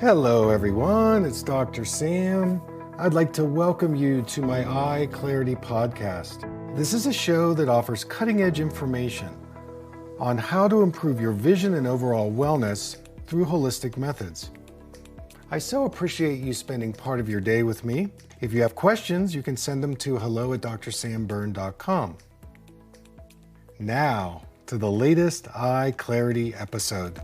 Hello everyone, it's Dr. Sam. I'd like to welcome you to my EyeClarity Podcast. This is a show that offers cutting-edge information on how to improve your vision and overall wellness through holistic methods. I so appreciate you spending part of your day with me. If you have questions, you can send them to hello@drsambyrne.com. Now, to the latest EyeClarity episode.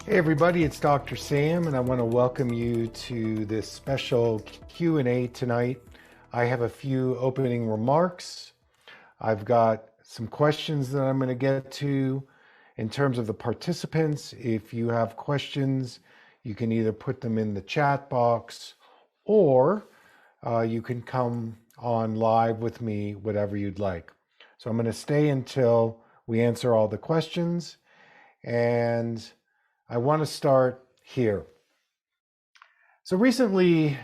Hey everybody, it's Dr. Sam, and I want to welcome you to this special Q&A tonight. I have a few opening remarks. I've got some questions that I'm going to get to. In terms of the participants, if you have questions, you can either put them in the chat box or you can come on live with me, whatever you'd like. So I'm going to stay until we answer all the questions, and I want to start here. So recently,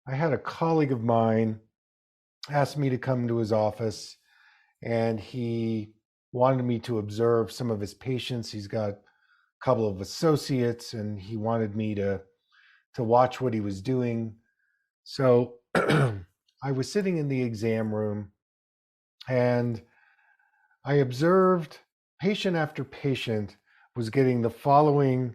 I had a colleague of mine ask me to come to his office, and he wanted me to observe some of his patients. He's got a couple of associates, and he wanted me to watch what he was doing. So I was sitting in the exam room, and I observed patient after patient was getting the following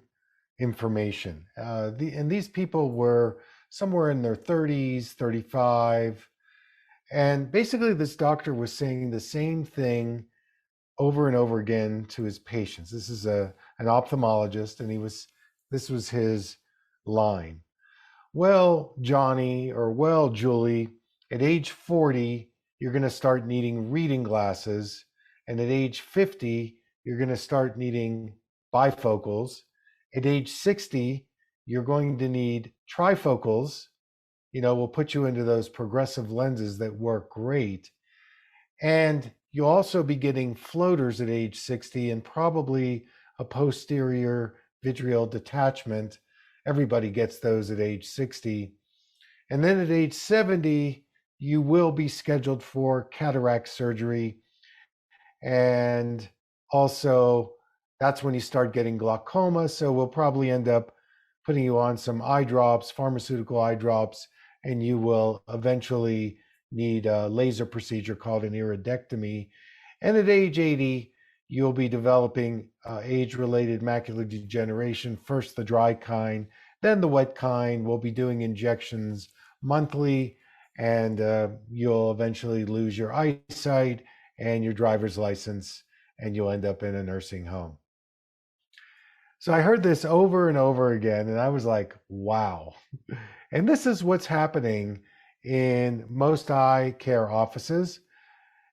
information. And these people were somewhere in their 30s, 35. And basically this doctor was saying the same thing over and over again to his patients. This is an ophthalmologist, and this was his line. Well, Johnny, or well, Julie, at age 40, you're going to start needing reading glasses. And at age 50, you're going to start needing bifocals. At age 60, you're going to need trifocals. We'll put you into those progressive lenses that work great. And you'll also be getting floaters at age 60 and probably a posterior vitreal detachment. Everybody gets those at age 60. And then at age 70, you will be scheduled for cataract surgery. And also, that's when you start getting glaucoma. So we'll probably end up putting you on some eye drops, pharmaceutical eye drops, and you will eventually need a laser procedure called an iridectomy. And at age 80, you'll be developing age-related macular degeneration, first the dry kind, then the wet kind. We'll be doing injections monthly, and you'll eventually lose your eyesight and your driver's license, and you'll end up in a nursing home. So I heard this over and over again, and I was like, wow. And this is what's happening in most eye care offices.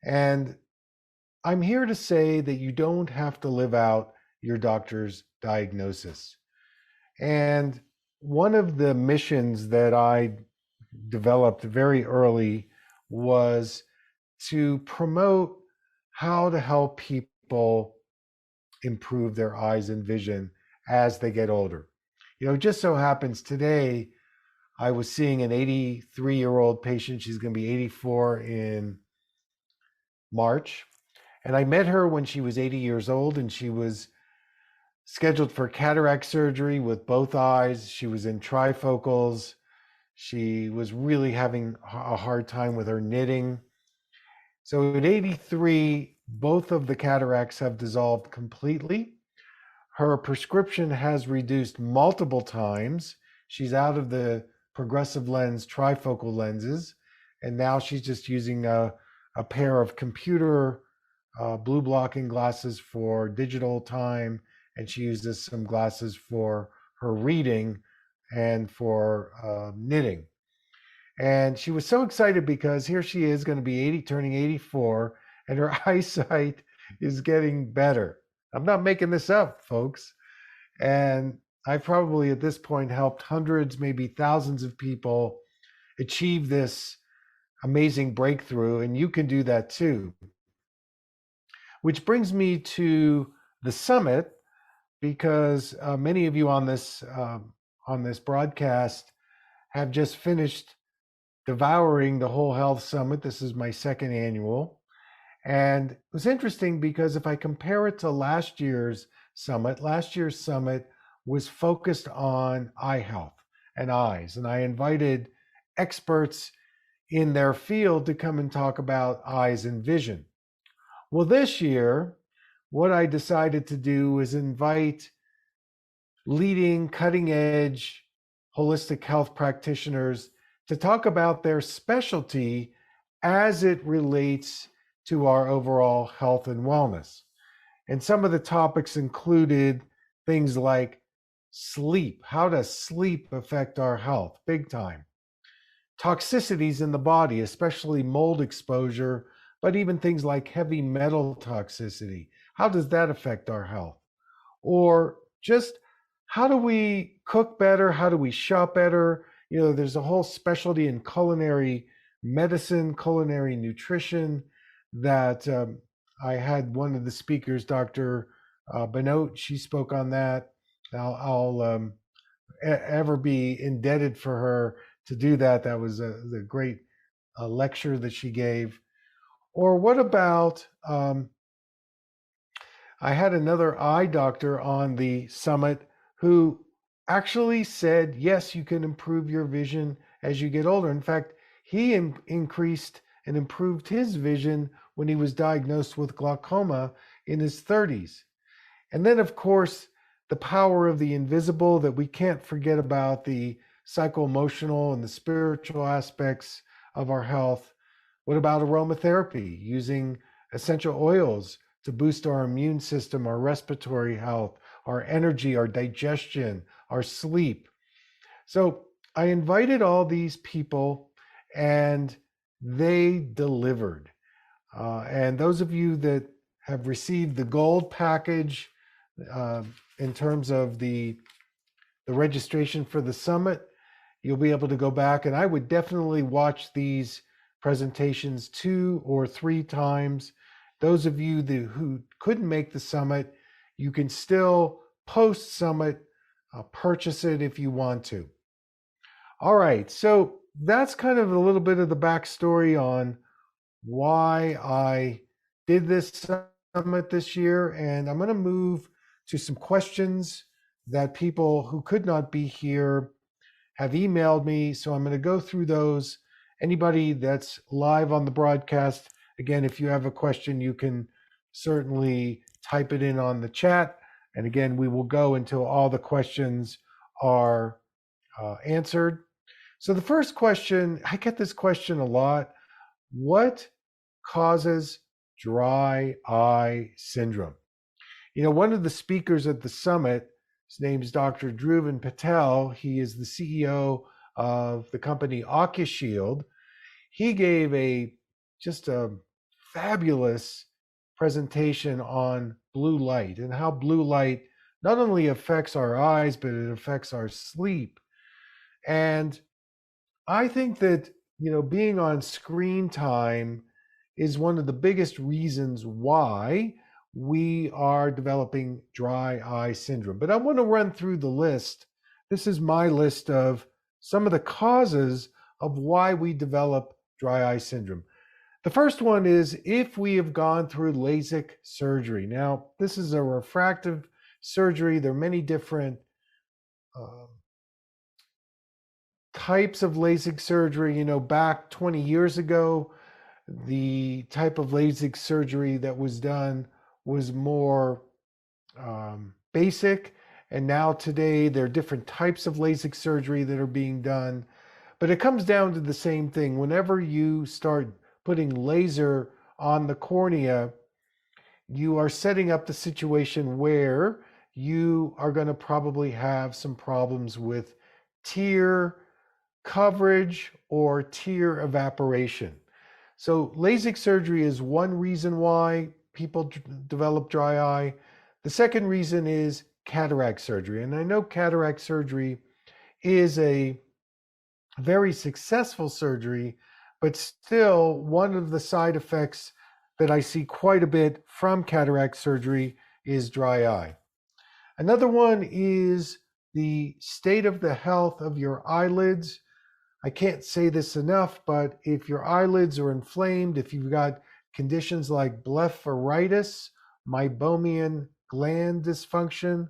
And I'm here to say that you don't have to live out your doctor's diagnosis. And one of the missions that I developed very early was to promote how to help people improve their eyes and vision as they get older. It just so happens today, I was seeing an 83-year-old patient. She's going to be 84 in March. And I met her when she was 80 years old, and she was scheduled for cataract surgery with both eyes. She was in trifocals. She was really having a hard time with her knitting. So at 83, both of the cataracts have dissolved completely. Her prescription has reduced multiple times. She's out of the progressive lens, trifocal lenses, and now she's just using a pair of computer blue blocking glasses for digital time, and she uses some glasses for her reading and for knitting. And she was so excited because here she is going to be 80, turning 84, and her eyesight is getting better. I'm not making this up, folks. And I've probably at this point helped hundreds, maybe thousands of people achieve this amazing breakthrough, and you can do that too. Which brings me to the summit, because many of you on this on this broadcast have just finished devouring the Whole Health Summit. This is my second annual. And it was interesting because if I compare it to last year's summit was focused on eye health and eyes. And I invited experts in their field to come and talk about eyes and vision. Well, this year, what I decided to do is invite leading cutting edge holistic health practitioners to talk about their specialty as it relates to our overall health and wellness. And some of the topics included things like sleep. How does sleep affect our health? Big time. Toxicities in the body, especially mold exposure, but even things like heavy metal toxicity. How does that affect our health? Or just how do we cook better? How do we shop better? You know, there's a whole specialty in culinary medicine, culinary nutrition that I had one of the speakers, Dr. Benot, she spoke on that. I'll ever be indebted for her to do that. That was the great lecture that she gave. Or what about, I had another eye doctor on the summit who actually said, yes, you can improve your vision as you get older. In fact, he increased and improved his vision when he was diagnosed with glaucoma in his 30s. And then, of course, the power of the invisible, that we can't forget about the psycho-emotional and the spiritual aspects of our health. What about aromatherapy, using essential oils to boost our immune system, our respiratory health, our energy, our digestion, our sleep? So I invited all these people and they delivered. And those of you that have received the gold package in terms of the registration for the summit, you'll be able to go back, and I would definitely watch these presentations 2 or 3 times. Those of you who couldn't make the summit, you can still post summit purchase it if you want to. All right, so that's kind of a little bit of the backstory on why I did this summit this year, and I'm going to move to some questions that people who could not be here have emailed me. So I'm going to go through those. Anybody that's live on the broadcast, again, if you have a question, you can certainly type it in on the chat. And again, we will go until all the questions are answered. So the first question, I get this question a lot. What causes dry eye syndrome? You know, one of the speakers at the summit, his name is Dr. Dhruvan Patel. He is the CEO of the company OcuShield. He gave just a fabulous presentation on blue light and how blue light not only affects our eyes, but it affects our sleep. And I think that, you know, being on screen time is one of the biggest reasons why we are developing dry eye syndrome. But I want to run through the list. This is my list of some of the causes of why we develop dry eye syndrome. The first one is if we have gone through LASIK surgery. Now, this is a refractive surgery. There are many different types of LASIK surgery. You know, back 20 years ago, the type of LASIK surgery that was done was more basic. And now today, there are different types of LASIK surgery that are being done. But it comes down to the same thing. Whenever you start putting laser on the cornea, you are setting up the situation where you are going to probably have some problems with tear coverage or tear evaporation. So LASIK surgery is one reason why people develop dry eye. The second reason is cataract surgery. And I know cataract surgery is a very successful surgery, but still one of the side effects that I see quite a bit from cataract surgery is dry eye. Another one is the state of the health of your eyelids. I can't say this enough, but if your eyelids are inflamed, if you've got conditions like blepharitis, meibomian gland dysfunction,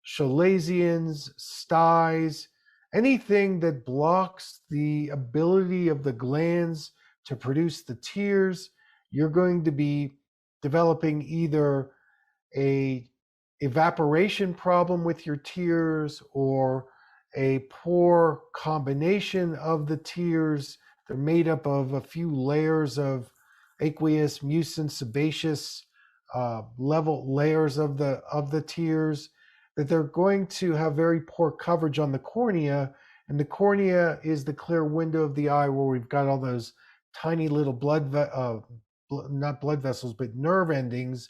chalazions, styes, anything that blocks the ability of the glands to produce the tears, you're going to be developing either a evaporation problem with your tears or a poor combination of the tears. They're made up of a few layers of aqueous, mucin, sebaceous level layers of the tears, that they're going to have very poor coverage on the cornea. And the cornea is the clear window of the eye where we've got all those tiny little not blood vessels, but nerve endings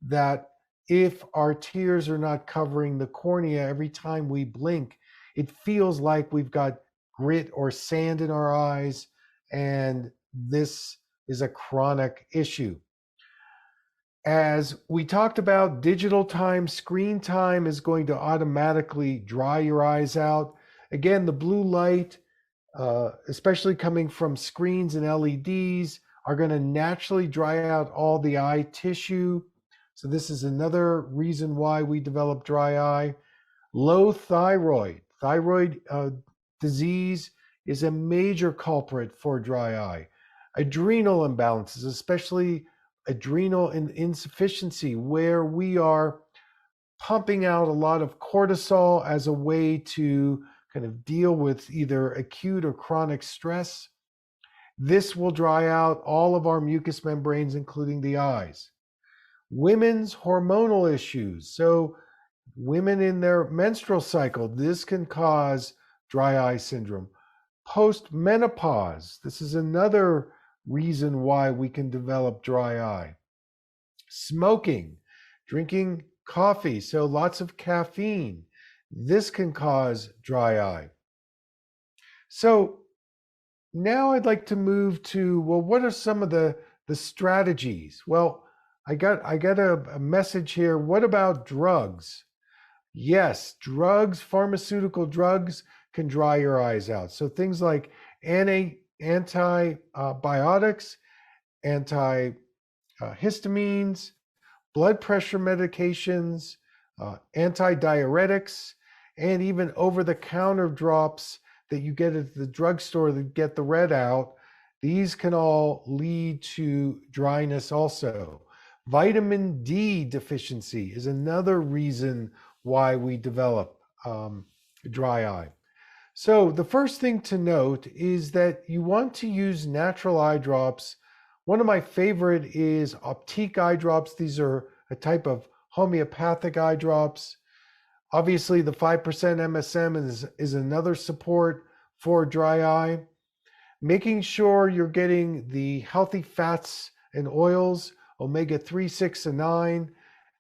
that if our tears are not covering the cornea every time we blink, it feels like we've got grit or sand in our eyes, and this is a chronic issue. As we talked about, digital time, screen time is going to automatically dry your eyes out. Again, the blue light, especially coming from screens and LEDs, are going to naturally dry out all the eye tissue. So this is another reason why we develop dry eye. Low thyroid. Thyroid disease is a major culprit for dry eye. Adrenal imbalances, especially adrenal insufficiency, where we are pumping out a lot of cortisol as a way to kind of deal with either acute or chronic stress. This will dry out all of our mucous membranes, including the eyes. Women's hormonal issues. So women in their menstrual cycle, this can cause dry eye syndrome. Post-menopause, this is another reason why we can develop dry eye. Smoking, drinking coffee, so lots of caffeine, this can cause dry eye. So now I'd like to move to, well, what are some of the strategies? Well, I got a message here. What about drugs? Yes, drugs, pharmaceutical drugs can dry your eyes out. So things like antibiotics, antihistamines, blood pressure medications, antidiuretics, and even over-the-counter drops that you get at the drugstore that get the red out. These can all lead to dryness also. Vitamin D deficiency is another reason why we develop dry eye. So the first thing to note is that you want to use natural eye drops. One of my favorite is Optique eye drops. These are a type of homeopathic eye drops. Obviously, the 5% MSM is another support for dry eye. Making sure you're getting the healthy fats and oils, omega-3, 6, and 9.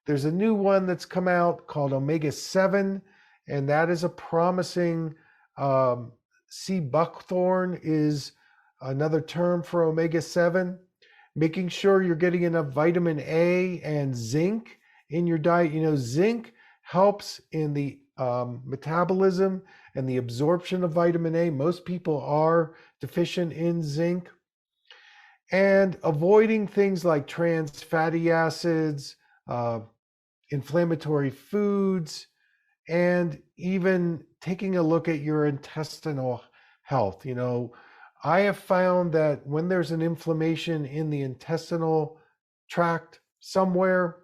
There's a new one that's come out called omega-7, and that is a promising, sea buckthorn is another term for omega-7. Making sure you're getting enough vitamin A and zinc in your diet. You know, zinc helps in the metabolism and the absorption of vitamin A. Most people are deficient in zinc. And avoiding things like trans fatty acids, inflammatory foods, and even taking a look at your intestinal health. You know, I have found that when there's an inflammation in the intestinal tract somewhere,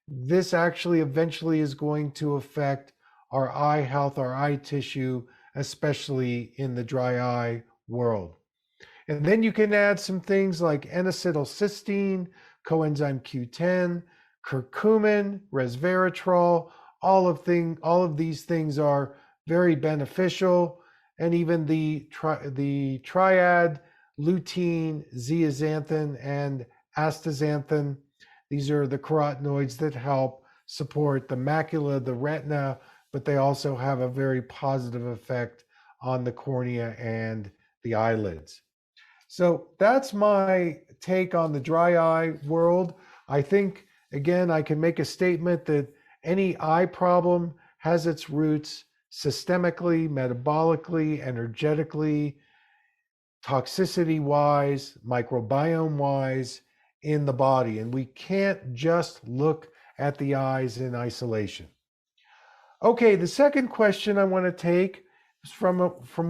this actually eventually is going to affect our eye health, our eye tissue, especially in the dry eye world. And then you can add some things like N-acetylcysteine, coenzyme Q10, curcumin, resveratrol. All of these things are very beneficial. And even the triad, lutein, zeaxanthin, and astaxanthin. These are the carotenoids that help support the macula, the retina, but they also have a very positive effect on the cornea and the eyelids. So that's my take on the dry eye world. I think, again, I can make a statement that any eye problem has its roots systemically, metabolically, energetically, toxicity wise, microbiome wise in the body. And we can't just look at the eyes in isolation. Okay, the second question I want to take is from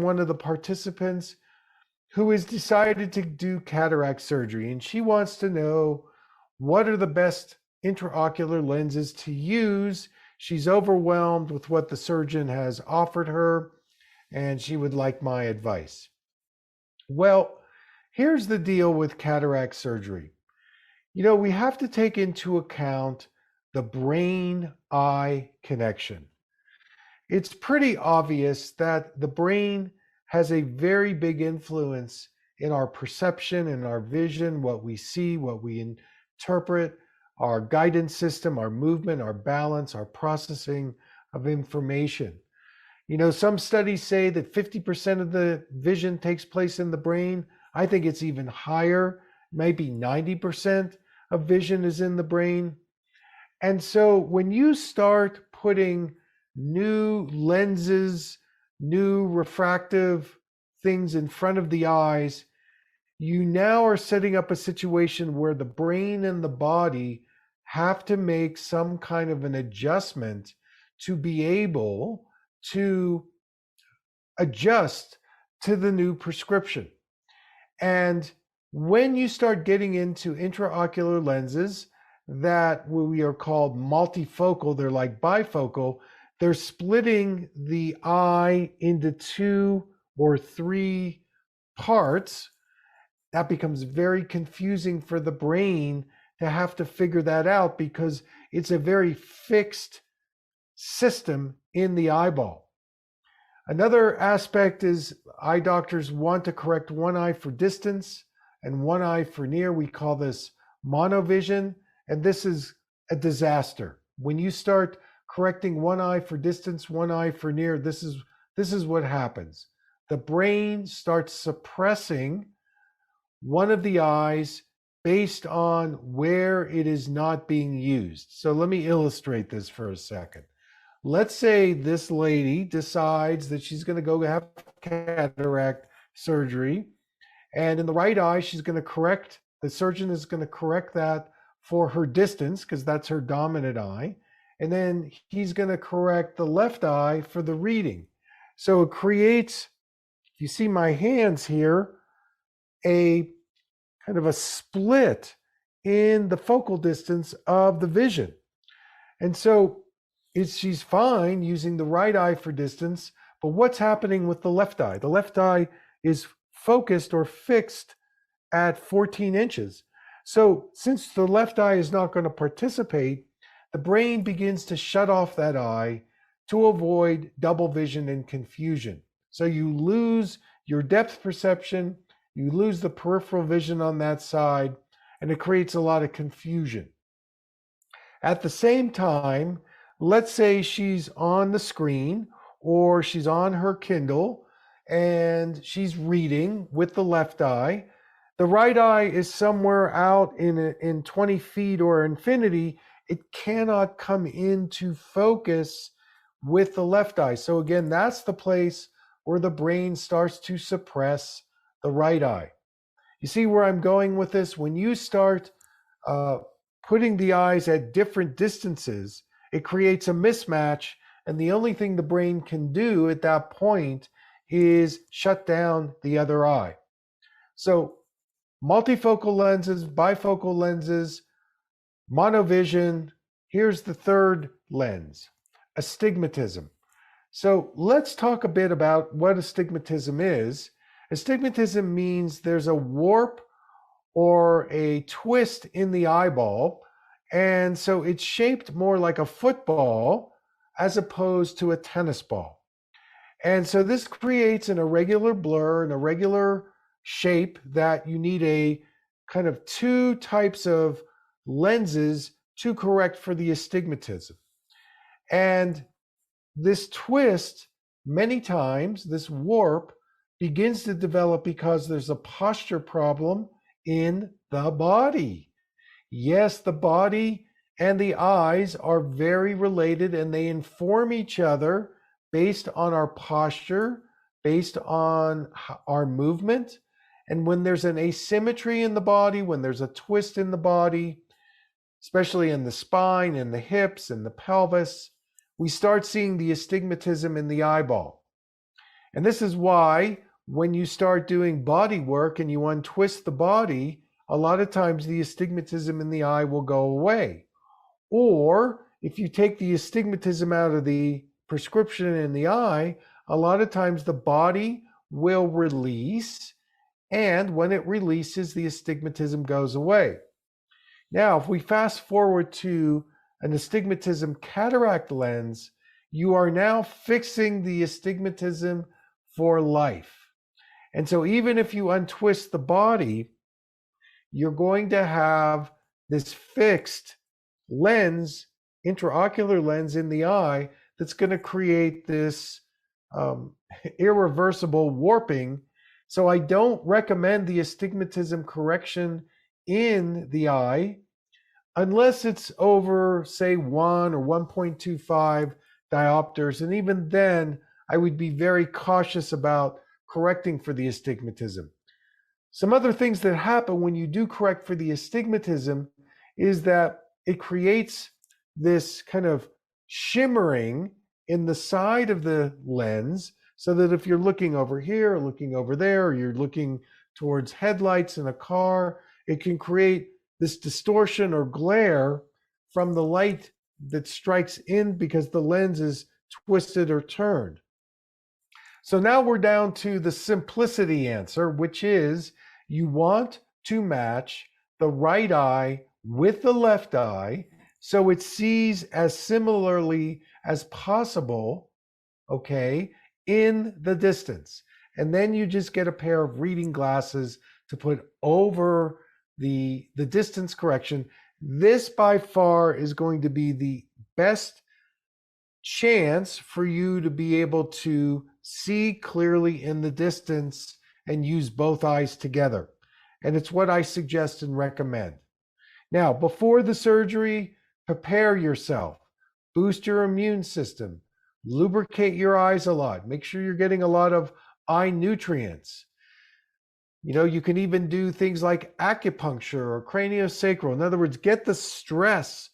one of the participants who has decided to do cataract surgery. And she wants to know, what are the best intraocular lenses to use? She's overwhelmed with what the surgeon has offered her, and she would like my advice. Well, here's the deal with cataract surgery. We have to take into account the brain-eye connection. It's pretty obvious that the brain has a very big influence in our perception and our vision, what we see, what we interpret, our guidance system, our movement, our balance, our processing of information. Some studies say that 50% of the vision takes place in the brain. I think it's even higher, maybe 90% of vision is in the brain. And so when you start putting new lenses, new refractive things in front of the eyes, you now are setting up a situation where the brain and the body have to make some kind of an adjustment to be able to adjust to the new prescription. And when you start getting into intraocular lenses that we are called multifocal, they're like bifocal, they're splitting the eye into 2 or 3 parts. That becomes very confusing for the brain to have to figure that out, because it's a very fixed system in the eyeball. Another aspect is eye doctors want to correct one eye for distance and one eye for near. We call this monovision, and this is a disaster. When you start correcting one eye for distance, one eye for near, this is what happens. The brain starts suppressing one of the eyes based on where it is not being used. So let me illustrate this for a second. Let's say this lady decides that she's going to go have cataract surgery, and in the right eye, the surgeon is going to correct that for her distance, because that's her dominant eye. And then he's going to correct the left eye for the reading. So it creates, you see my hands here, a kind of a split in the focal distance of the vision. And so she's fine using the right eye for distance, but what's happening with the left eye? The left eye is focused or fixed at 14 inches. So since the left eye is not going to participate, the brain begins to shut off that eye to avoid double vision and confusion. So you lose your depth perception, you lose the peripheral vision on that side, and it creates a lot of confusion. At the same time, let's say she's on the screen or she's on her Kindle and she's reading with the left eye. The right eye is somewhere out in 20 feet or infinity. It cannot come into focus with the left eye. So again, that's the place where the brain starts to suppress the right eye. You see where I'm going with this? When you start putting the eyes at different distances, it creates a mismatch, and the only thing the brain can do at that point is shut down the other eye. So multifocal lenses, bifocal lenses, monovision. Here's the third lens, astigmatism. So let's talk a bit about what astigmatism is. Astigmatism means there's a warp or a twist in the eyeball, and so it's shaped more like a football as opposed to a tennis ball. And so this creates an irregular blur, an irregular shape that you need a kind of 2 types of lenses to correct for the astigmatism. And this twist, many times, this warp begins to develop because there's a posture problem in the body. Yes, the body and the eyes are very related, and they inform each other based on our posture, based on our movement. And when there's an asymmetry in the body, when there's a twist in the body, especially in the spine and the hips and the pelvis, we start seeing the astigmatism in the eyeball. And this is why when you start doing body work and you untwist the body, a lot of times the astigmatism in the eye will go away. Or if you take the astigmatism out of the prescription in the eye, a lot of times the body will release, and when it releases, the astigmatism goes away. Now, if we fast forward to an astigmatism cataract lens, you are now fixing the astigmatism for life. And so even if you untwist the body, you're going to have this fixed lens, intraocular lens in the eye that's going to create this irreversible warping. So I don't recommend the astigmatism correction in the eye unless it's over, say, 1 or 1.25 diopters. And even then, I would be very cautious about correcting for the astigmatism. Some other things that happen when you do correct for the astigmatism is that it creates this kind of shimmering in the side of the lens, so that if you're looking over here or looking over there, or you're looking towards headlights in a car, it can create this distortion or glare from the light that strikes in because the lens is twisted or turned. So now we're down to the simplicity answer, which is you want to match the right eye with the left eye so it sees as similarly as possible, okay, in the distance. And then you just get a pair of reading glasses to put over the distance correction. This by far is going to be the best chance for you to be able to see clearly in the distance and use both eyes together. And it's what I suggest and recommend. Now, before the surgery, prepare yourself, boost your immune system, lubricate your eyes a lot, make sure you're getting a lot of eye nutrients. You know, you can even do things like acupuncture or craniosacral. In other words, get the stress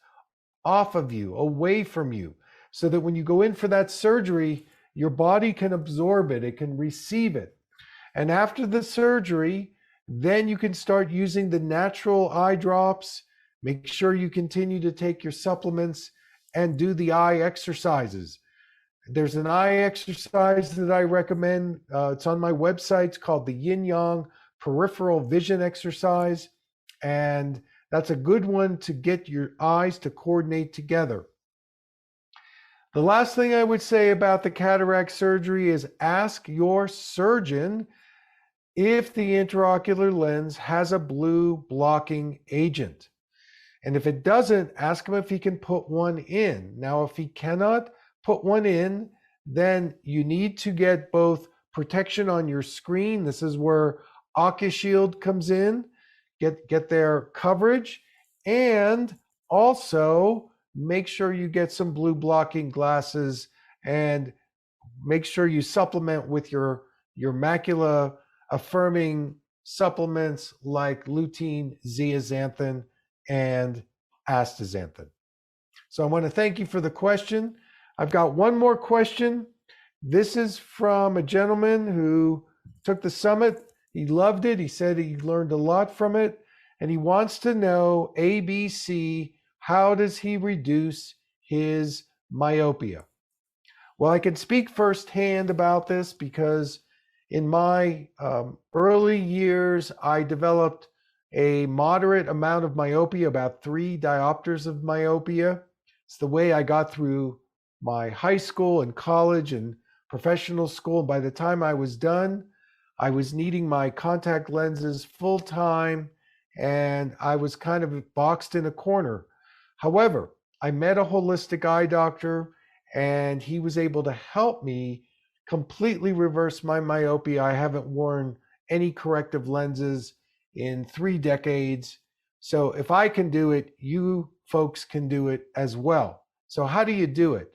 off of you, away from you, so that when you go in for that surgery, your body can absorb it, it can receive it. And after the surgery, then you can start using the natural eye drops. Make sure you continue to take your supplements and do the eye exercises. There's an eye exercise that I recommend. It's on my website. It's called the Yin Yang Peripheral Vision Exercise. And that's a good one to get your eyes to coordinate together. The last thing I would say about the cataract surgery is ask your surgeon if the intraocular lens has a blue blocking agent. And if it doesn't, ask him if he can put one in. Now, if he cannot put one in, then you need to get both protection on your screen. This is where OcuShield comes in. Get their coverage, and also make sure you get some blue blocking glasses, and make sure you supplement with your macula affirming supplements like lutein, zeaxanthin, and astaxanthin. So I want to thank you for the question. I've got one more question. This is from a gentleman who took the summit. He loved it. He said he learned a lot from it. And he wants to know, ABC, how does he reduce his myopia? Well, I can speak firsthand about this because in my early years, I developed a moderate amount of myopia, about 3 diopters of myopia. It's the way I got through my high school and college and professional school. By the time I was done, I was needing my contact lenses full time, and I was kind of boxed in a corner. However, I met a holistic eye doctor, and he was able to help me completely reverse my myopia. I haven't worn any corrective lenses in 3 decades. So if I can do it, you folks can do it as well. So how do you do it?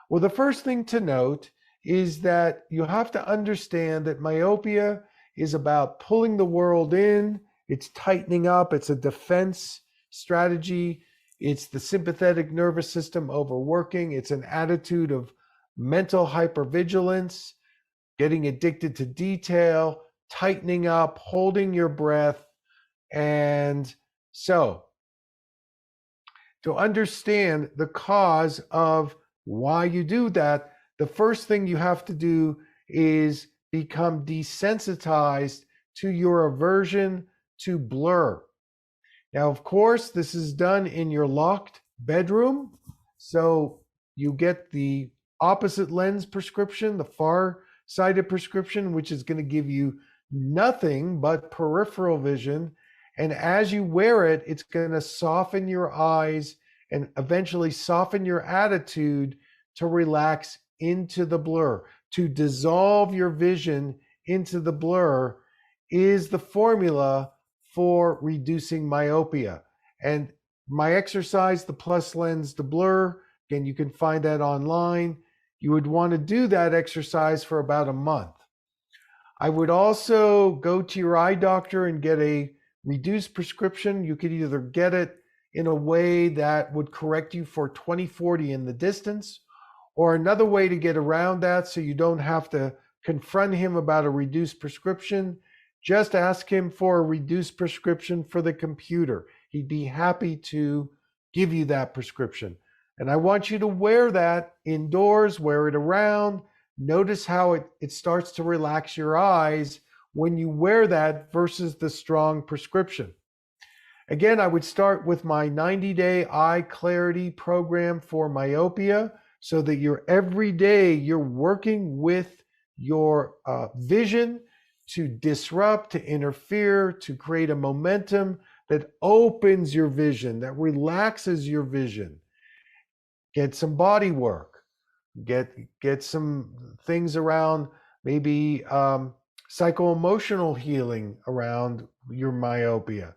Well, the first thing to note is that you have to understand that myopia is about pulling the world in, it's tightening up, it's a defense strategy, it's the sympathetic nervous system overworking, it's an attitude of mental hypervigilance, getting addicted to detail, tightening up, holding your breath. And so, to understand the cause of why you do that, the first thing you have to do is become desensitized to your aversion to blur. Now, of course, this is done in your locked bedroom. So you get the opposite lens prescription, the far-sighted prescription, which is going to give you nothing but peripheral vision. And as you wear it, it's going to soften your eyes and eventually soften your attitude to relax into the blur. To dissolve your vision into the blur is the formula for reducing myopia. And my exercise, the plus lens to blur, again, you can find that online. You would want to do that exercise for about a month. I would also go to your eye doctor and get a reduced prescription. You could either get it in a way that would correct you for 20/40 in the distance, or another way to get around that so you don't have to confront him about a reduced prescription. Just ask him for a reduced prescription for the computer. He'd be happy to give you that prescription. And I want you to wear that indoors, wear it around. Notice how it starts to relax your eyes when you wear that versus the strong prescription. Again, I would start with my 90-day EyeClarity program for myopia so that every day you're working with your vision to disrupt, to interfere, to create a momentum that opens your vision, that relaxes your vision. Get some body work. Get some things around maybe psycho-emotional healing around your myopia.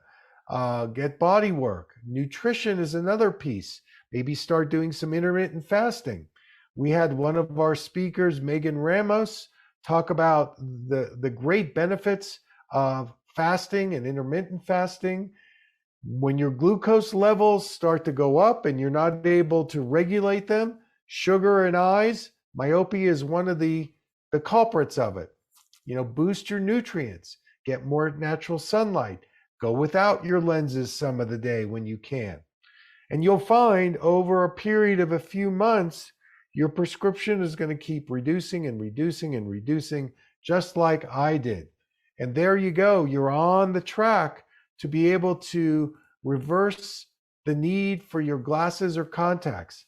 Get body work. Nutrition is another piece. Maybe start doing some intermittent fasting. We had one of our speakers, Megan Ramos, talk about the great benefits of fasting and intermittent fasting. When your glucose levels start to go up and you're not able to regulate them, sugar in eyes, myopia is one of the culprits of it. Boost your nutrients, get more natural sunlight, go without your lenses some of the day when you can. And you'll find over a period of a few months, your prescription is going to keep reducing and reducing and reducing, just like I did. And there you go. You're on the track to be able to reverse the need for your glasses or contacts.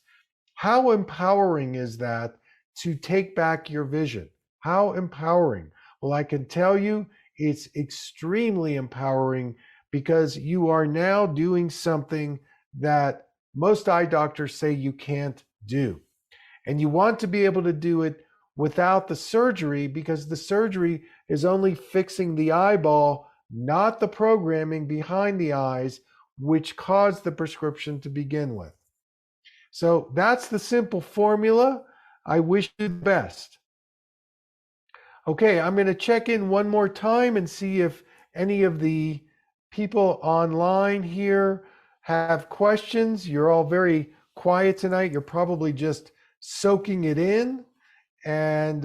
How empowering is that to take back your vision? How empowering? Well, I can tell you it's extremely empowering because you are now doing something that most eye doctors say you can't do. And you want to be able to do it without the surgery because the surgery is only fixing the eyeball, not the programming behind the eyes, which caused the prescription to begin with. So that's the simple formula. I wish you the best. Okay, I'm going to check in one more time and see if any of the people online here have questions. You're all very quiet tonight. You're probably just soaking it in. And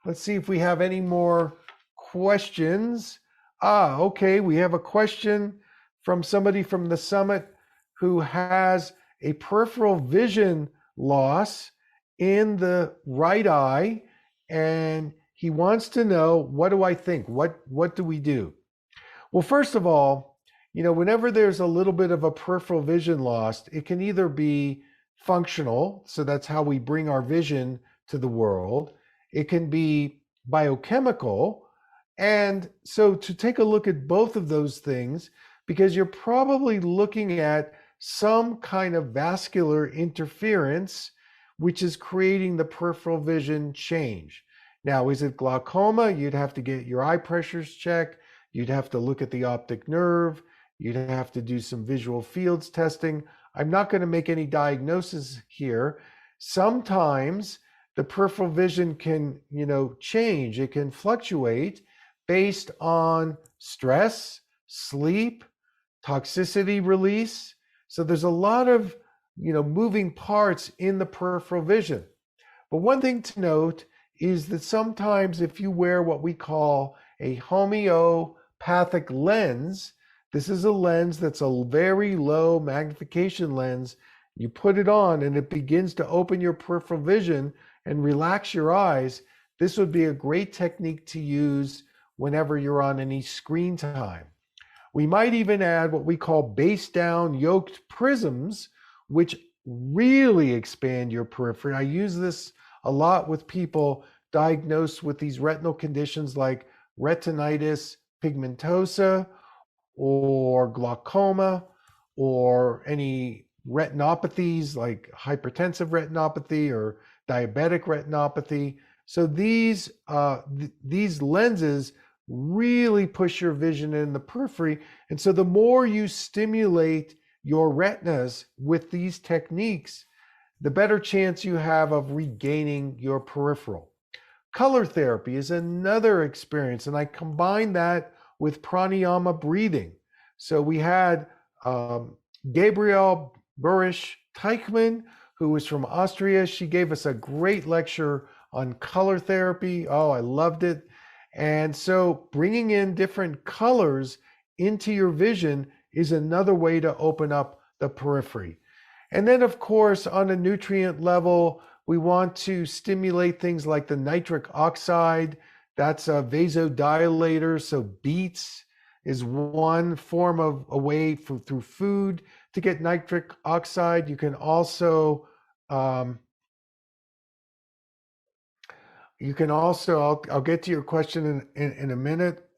let's see if we have any more questions. Okay, we have a question from somebody from the summit who has a peripheral vision loss in the right eye, and he wants to know, what do I think? What do we do? Well, first of all, whenever there's a little bit of a peripheral vision loss, it can either be functional, so that's how we bring our vision to the world. It can be biochemical. And so to take a look at both of those things, because you're probably looking at some kind of vascular interference, which is creating the peripheral vision change. Now, is it glaucoma? You'd have to get your eye pressures checked. You'd have to look at the optic nerve. You'd have to do some visual fields testing. I'm not going to make any diagnosis here. Sometimes the peripheral vision can, change. It can fluctuate based on stress, sleep, toxicity release. So there's a lot of, moving parts in the peripheral vision. But one thing to note is that sometimes if you wear what we call a homeopathic lens, this is a lens that's a very low magnification lens. You put it on and it begins to open your peripheral vision and relax your eyes. This would be a great technique to use whenever you're on any screen time. We might even add what we call base down yoked prisms, which really expand your periphery. I use this a lot with people diagnosed with these retinal conditions like retinitis pigmentosa or glaucoma or any retinopathies like hypertensive retinopathy or diabetic retinopathy. So these lenses really push your vision in the periphery. And so the more you stimulate your retinas with these techniques, the better chance you have of regaining your peripheral. Color therapy is another experience, and I combine that with pranayama breathing. So we had Gabrielle Burisch-Teichmann, who was from Austria. She gave us a great lecture on color therapy. Oh, I loved it. And so bringing in different colors into your vision is another way to open up the periphery. And then, of course, on a nutrient level, we want to stimulate things like the nitric oxide. That's a vasodilator. So beets is one form of a way through food to get nitric oxide. You can also I'll get to your question in a minute.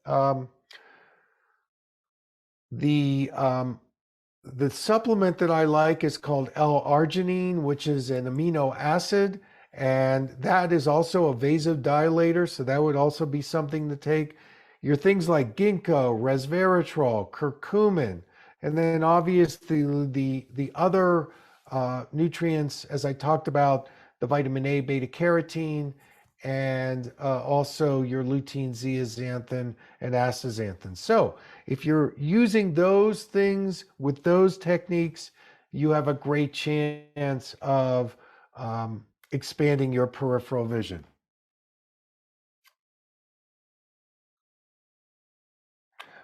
The supplement that I like is called L-arginine, which is an amino acid, and that is also a vasodilator. So that would also be something to take. Your things like ginkgo, resveratrol, curcumin, and then obviously the other nutrients, as I talked about, the vitamin A, beta carotene, and also your lutein, zeaxanthin, and astaxanthin. So if you're using those things with those techniques, you have a great chance of expanding your peripheral vision.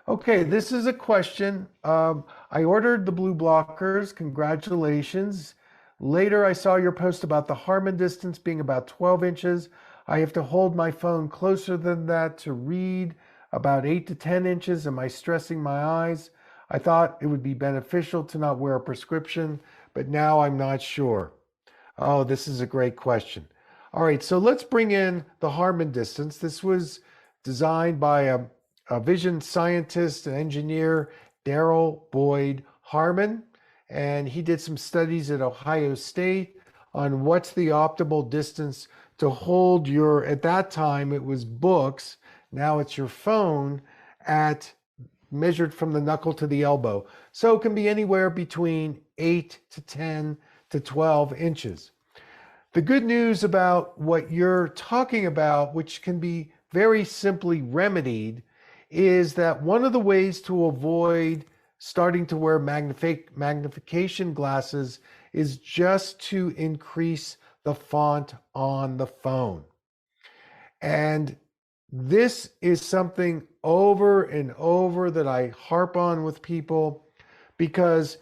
Okay, this is a question. I ordered the blue blockers. Congratulations. Later, I saw your post about the Harman distance being about 12 inches. I have to hold my phone closer than that to read, about 8 to 10 inches. Am I stressing my eyes? I thought it would be beneficial to not wear a prescription, but now I'm not sure. Oh, this is a great question. All right, so let's bring in the Harman distance. This was designed by a vision scientist and engineer, Darrell Boyd Harman, and he did some studies at Ohio State on what's the optimal distance to hold your, at that time it was books, now it's your phone, at measured from the knuckle to the elbow. So it can be anywhere between 8 to 10 to 12 inches. The good news about what you're talking about, which can be very simply remedied, is that one of the ways to avoid starting to wear magnification glasses is just to increase the font on the phone. And this is something over and over that I harp on with people, because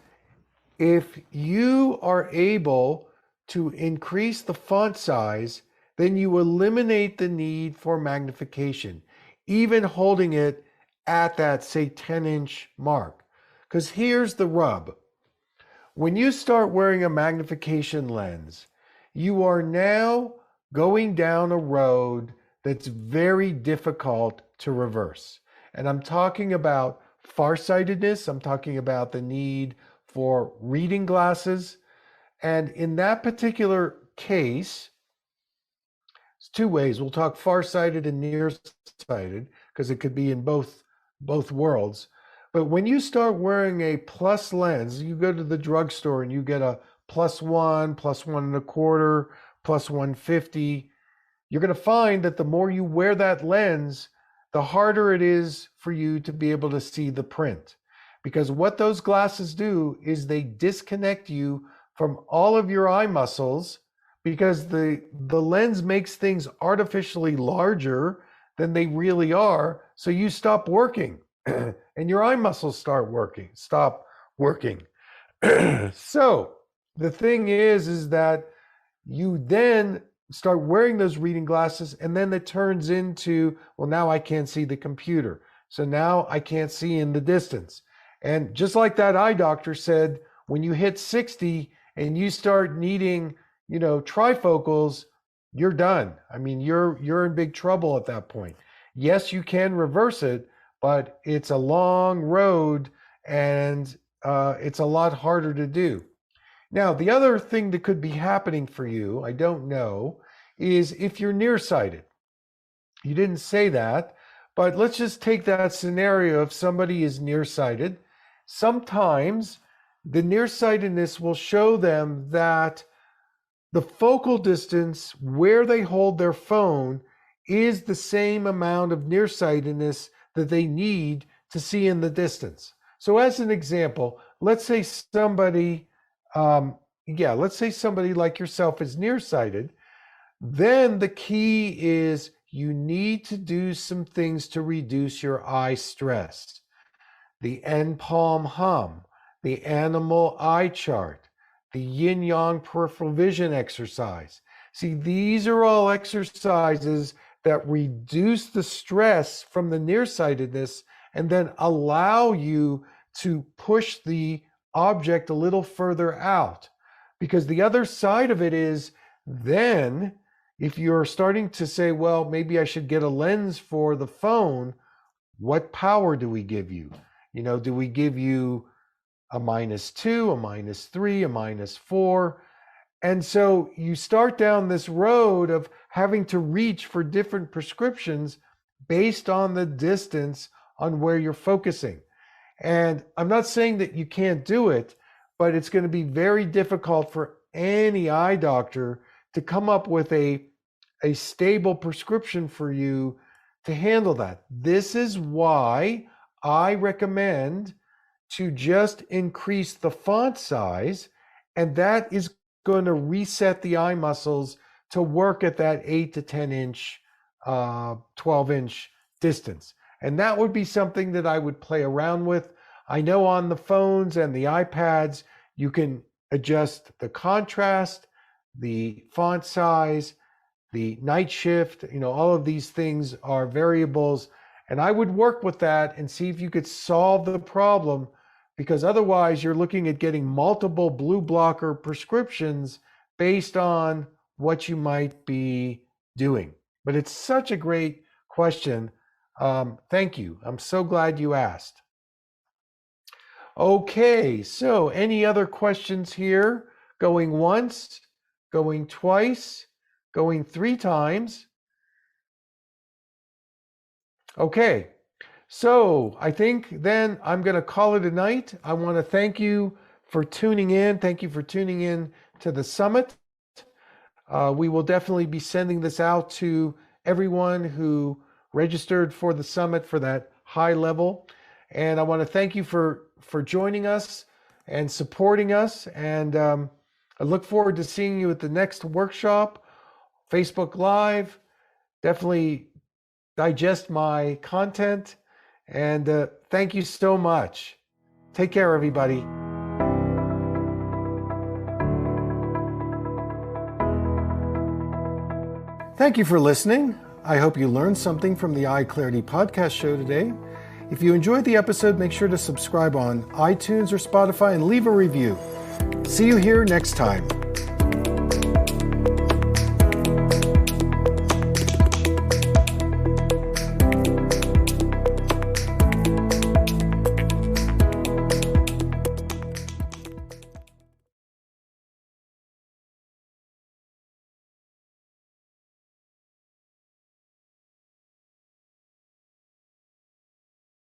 if you are able to increase the font size, then you eliminate the need for magnification, even holding it at that, say, 10-inch mark. Because here's the rub. When you start wearing a magnification lens, you are now going down a road that's very difficult to reverse. And I'm talking about farsightedness. I'm talking about the need for reading glasses. And in that particular case, it's two ways. We'll talk farsighted and nearsighted because it could be in both worlds. But when you start wearing a plus lens, you go to the drugstore and you get a +1, +1 1/4, plus 150, you're going to find that the more you wear that lens, the harder it is for you to be able to see the print. Because what those glasses do is they disconnect you from all of your eye muscles, because the lens makes things artificially larger than they really are. So you stop working and your eye muscles stop working. So the thing is that you then start wearing those reading glasses, and then it turns into, well, now I can't see the computer. So now I can't see in the distance. And just like that eye doctor said, when you hit 60 and you start needing, trifocals, you're done. I mean, you're in big trouble at that point. Yes, you can reverse it, but it's a long road, and it's a lot harder to do. Now, the other thing that could be happening for you, I don't know, is if you're nearsighted. You didn't say that, but let's just take that scenario. If somebody is nearsighted, sometimes the nearsightedness will show them that the focal distance where they hold their phone is the same amount of nearsightedness that they need to see in the distance. So as an example, let's say somebody like yourself is nearsighted. Then the key is you need to do some things to reduce your eye stress. The end palm hum, the animal eye chart, the yin-yang peripheral vision exercise. See, these are all exercises that reduce the stress from the nearsightedness and then allow you to push the object a little further out. Because the other side of it is, then if you're starting to say, well, maybe I should get a lens for the phone, what power do we give you? Do we give you a -2, a -3, a -4? And so you start down this road of having to reach for different prescriptions based on the distance on where you're focusing. And I'm not saying that you can't do it, but it's going to be very difficult for any eye doctor to come up with a stable prescription for you to handle that. This is why I recommend to just increase the font size, and that is going to reset the eye muscles to work at that 8 to 10 inch, 12 inch distance. And that would be something that I would play around with. I know on the phones and the iPads, you can adjust the contrast, the font size, the night shift, all of these things are variables. And I would work with that and see if you could solve the problem, because otherwise you're looking at getting multiple blue blocker prescriptions based on what you might be doing. But it's such a great question. Thank you. I'm so glad you asked. Okay, so any other questions here? Going once, going twice, going 3 times. Okay, so I think then I'm going to call it a night. I want to thank you for tuning in. Thank you for tuning in to the summit. We will definitely be sending this out to everyone who registered for the summit for that high level. And I want to thank you for joining us and supporting us. And I look forward to seeing you at the next workshop, Facebook Live. Definitely digest my content. And thank you so much. Take care, everybody. Thank you for listening. I hope you learned something from the EyeClarity Podcast show today. If you enjoyed the episode, make sure to subscribe on iTunes or Spotify and leave a review. See you here next time.